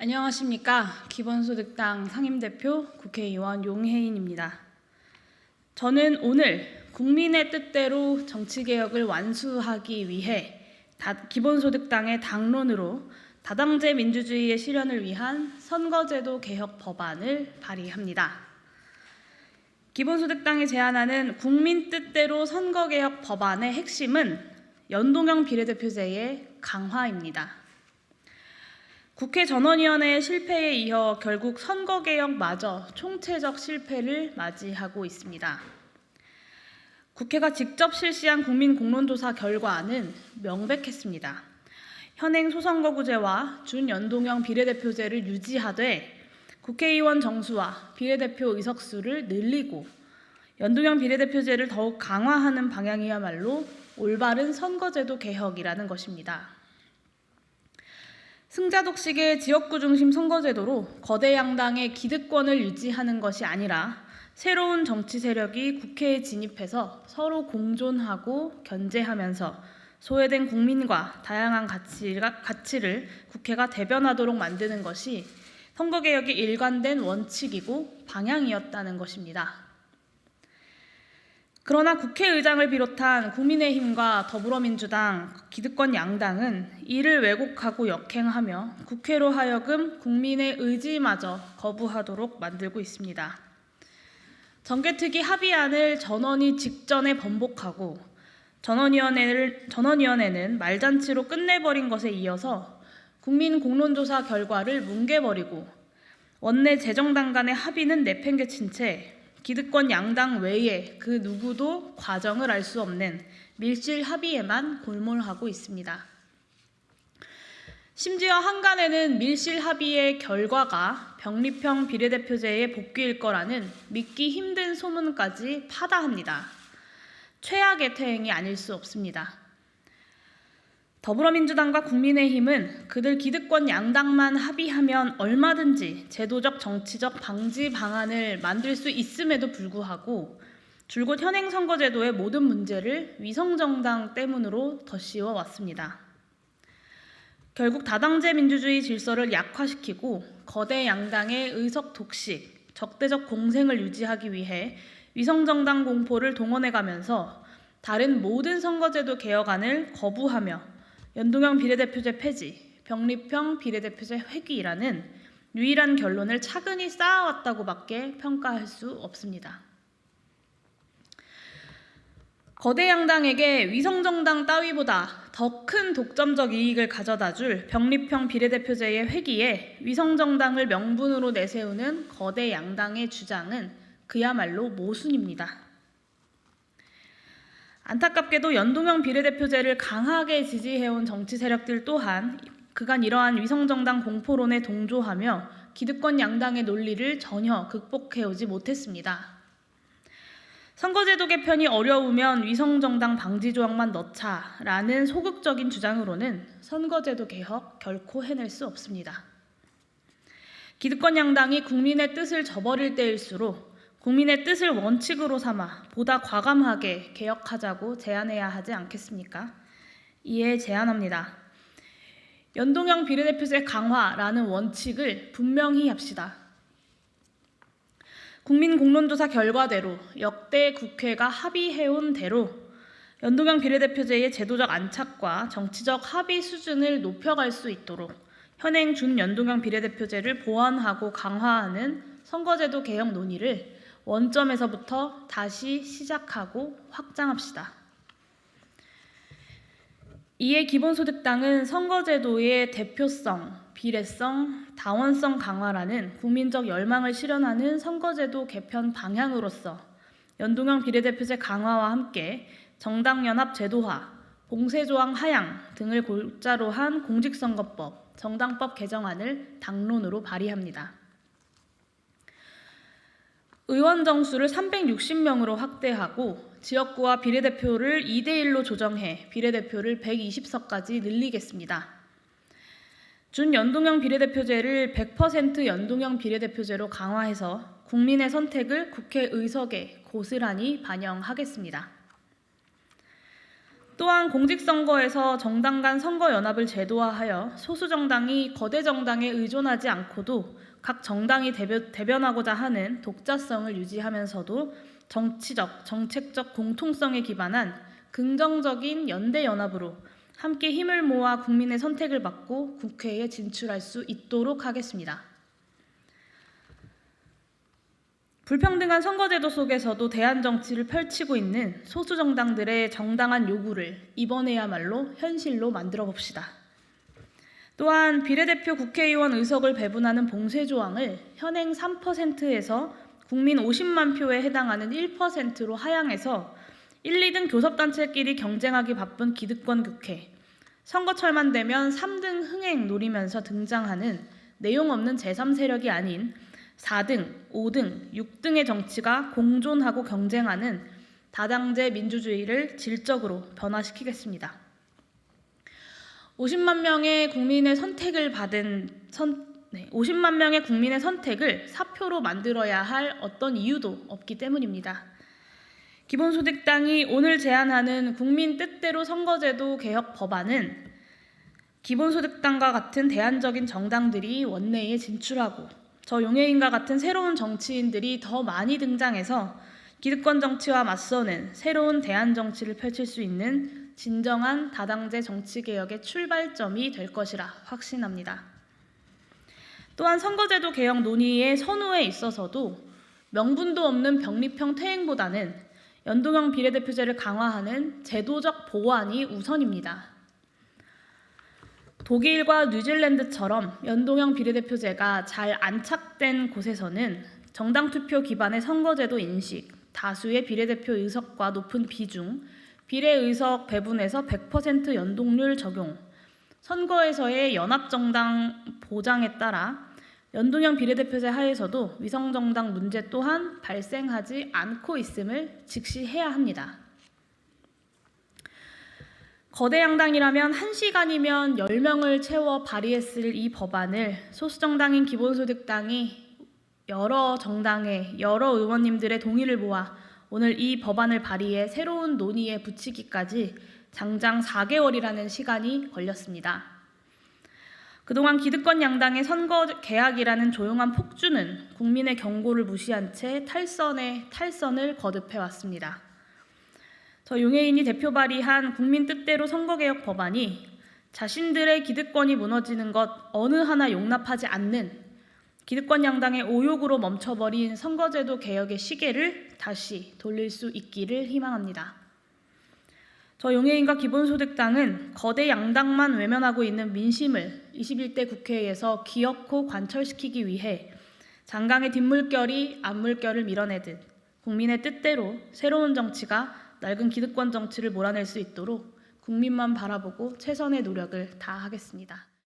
안녕하십니까. 기본소득당 상임대표 국회의원 용혜인입니다. 저는 오늘 국민의 뜻대로 정치개혁을 완수하기 위해 기본소득당의 당론으로 다당제 민주주의의 실현을 위한 선거제도 개혁 법안을 발의합니다. 기본소득당이 제안하는 국민 뜻대로 선거개혁 법안의 핵심은 연동형 비례대표제의 강화입니다. 국회 전원위원회의 실패에 이어 결국 선거개혁마저 총체적 실패를 맞이하고 있습니다. 국회가 직접 실시한 국민공론조사 결과는 명백했습니다. 현행 소선거구제와 준연동형 비례대표제를 유지하되 국회의원 정수와 비례대표 의석수를 늘리고 연동형 비례대표제를 더욱 강화하는 방향이야말로 올바른 선거제도 개혁이라는 것입니다. 승자독식의 지역구 중심 선거제도로 거대 양당의 기득권을 유지하는 것이 아니라 새로운 정치 세력이 국회에 진입해서 서로 공존하고 견제하면서 소외된 국민과 다양한 가치를 국회가 대변하도록 만드는 것이 선거개혁의 일관된 원칙이고 방향이었다는 것입니다. 그러나 국회의장을 비롯한 국민의힘과 더불어민주당, 기득권 양당은 이를 왜곡하고 역행하며 국회로 하여금 국민의 의지마저 거부하도록 만들고 있습니다. 정개특위 합의안을 전원이 직전에 번복하고 전원위원회는 말잔치로 끝내버린 것에 이어서 국민공론조사 결과를 뭉개버리고 원내 재정당 간의 합의는 내팽개친 채 기득권 양당 외에 그 누구도 과정을 알 수 없는 밀실 합의에만 골몰하고 있습니다. 심지어 한간에는 밀실 합의의 결과가 병립형 비례대표제의 복귀일 거라는 믿기 힘든 소문까지 파다합니다. 최악의 태행이 아닐 수 없습니다. 더불어민주당과 국민의힘은 그들 기득권 양당만 합의하면 얼마든지 제도적 정치적 방지 방안을 만들 수 있음에도 불구하고 줄곧 현행 선거제도의 모든 문제를 위성정당 때문으로 덧씌워 왔습니다. 결국 다당제 민주주의 질서를 약화시키고 거대 양당의 의석 독식, 적대적 공생을 유지하기 위해 위성정당 공포를 동원해가면서 다른 모든 선거제도 개혁안을 거부하며 연동형 비례대표제 폐지, 병립형 비례대표제 회귀라는 유일한 결론을 차근히 쌓아왔다고밖에 평가할 수 없습니다. 거대 양당에게 위성정당 따위보다 더 큰 독점적 이익을 가져다줄 병립형 비례대표제의 회귀에 위성정당을 명분으로 내세우는 거대 양당의 주장은 그야말로 모순입니다. 안타깝게도 연동형 비례대표제를 강하게 지지해온 정치 세력들 또한 그간 이러한 위성정당 공포론에 동조하며 기득권 양당의 논리를 전혀 극복해오지 못했습니다. 선거제도 개편이 어려우면 위성정당 방지 조항만 넣자라는 소극적인 주장으로는 선거제도 개혁 결코 해낼 수 없습니다. 기득권 양당이 국민의 뜻을 저버릴 때일수록 국민의 뜻을 원칙으로 삼아 보다 과감하게 개혁하자고 제안해야 하지 않겠습니까? 이에 제안합니다. 연동형 비례대표제 강화라는 원칙을 분명히 합시다. 국민공론조사 결과대로 역대 국회가 합의해온 대로 연동형 비례대표제의 제도적 안착과 정치적 합의 수준을 높여갈 수 있도록 현행 준연동형 비례대표제를 보완하고 강화하는 선거제도 개혁 논의를 원점에서부터 다시 시작하고 확장합시다. 이에 기본소득당은 선거제도의 대표성, 비례성, 다원성 강화라는 국민적 열망을 실현하는 선거제도 개편 방향으로서 연동형 비례대표제 강화와 함께 정당연합 제도화, 공세조항 하향 등을 골자로 한 공직선거법, 정당법 개정안을 당론으로 발의합니다. 의원 정수를 360명으로 확대하고 지역구와 비례대표를 2대1로 조정해 비례대표를 120석까지 늘리겠습니다. 준연동형 비례대표제를 100% 연동형 비례대표제로 강화해서 국민의 선택을 국회 의석에 고스란히 반영하겠습니다. 또한 공직선거에서 정당 간 선거 연합을 제도화하여 소수 정당이 거대 정당에 의존하지 않고도 각 정당이 대변하고자 하는 독자성을 유지하면서도 정치적, 정책적 공통성에 기반한 긍정적인 연대 연합으로 함께 힘을 모아 국민의 선택을 받고 국회에 진출할 수 있도록 하겠습니다. 불평등한 선거제도 속에서도 대안 정치를 펼치고 있는 소수 정당들의 정당한 요구를 이번에야말로 현실로 만들어 봅시다. 또한 비례대표 국회의원 의석을 배분하는 봉쇄 조항을 현행 3%에서 국민 50만 표에 해당하는 1%로 하향해서 1, 2등 교섭단체끼리 경쟁하기 바쁜 기득권 국회, 선거철만 되면 3등 흥행 노리면서 등장하는 내용 없는 제3세력이 아닌 4등, 5등, 6등의 정치가 공존하고 경쟁하는 다당제 민주주의를 질적으로 변화시키겠습니다. 50만 명의 국민의 선택을 50만 명의 국민의 선택을 사표로 만들어야 할 어떤 이유도 없기 때문입니다. 기본소득당이 오늘 제안하는 국민 뜻대로 선거제도 개혁 법안은 기본소득당과 같은 대안적인 정당들이 원내에 진출하고 저 용해인과 같은 새로운 정치인들이 더 많이 등장해서 기득권 정치와 맞서는 새로운 대안 정치를 펼칠 수 있는 진정한 다당제 정치개혁의 출발점이 될 것이라 확신합니다. 또한 선거제도 개혁 논의의 선후에 있어서도 명분도 없는 병립형 퇴행보다는 연동형 비례대표제를 강화하는 제도적 보완이 우선입니다. 독일과 뉴질랜드처럼 연동형 비례대표제가 잘 안착된 곳에서는 정당 투표 기반의 선거제도 인식, 다수의 비례대표 의석과 높은 비중, 비례의석 배분에서 100% 연동률 적용, 선거에서의 연합정당 보장에 따라 연동형 비례대표제 하에서도 위성정당 문제 또한 발생하지 않고 있음을 직시해야 합니다. 거대 양당이라면 1시간이면 10명을 채워 발의했을 이 법안을 소수정당인 기본소득당이 여러 정당의 여러 의원님들의 동의를 모아 오늘 이 법안을 발의해 새로운 논의에 붙이기까지 장장 4개월이라는 시간이 걸렸습니다. 그동안 기득권 양당의 선거 개혁이라는 조용한 폭주는 국민의 경고를 무시한 채 탈선을 거듭해왔습니다. 저 용해인이 대표 발의한 국민 뜻대로 선거개혁 법안이 자신들의 기득권이 무너지는 것 어느 하나 용납하지 않는 기득권 양당의 오욕으로 멈춰버린 선거제도 개혁의 시계를 다시 돌릴 수 있기를 희망합니다. 저 용해인과 기본소득당은 거대 양당만 외면하고 있는 민심을 21대 국회에서 기어코 관철시키기 위해 장강의 뒷물결이 앞물결을 밀어내듯 국민의 뜻대로 새로운 정치가 낡은 기득권 정치를 몰아낼 수 있도록 국민만 바라보고 최선의 노력을 다하겠습니다.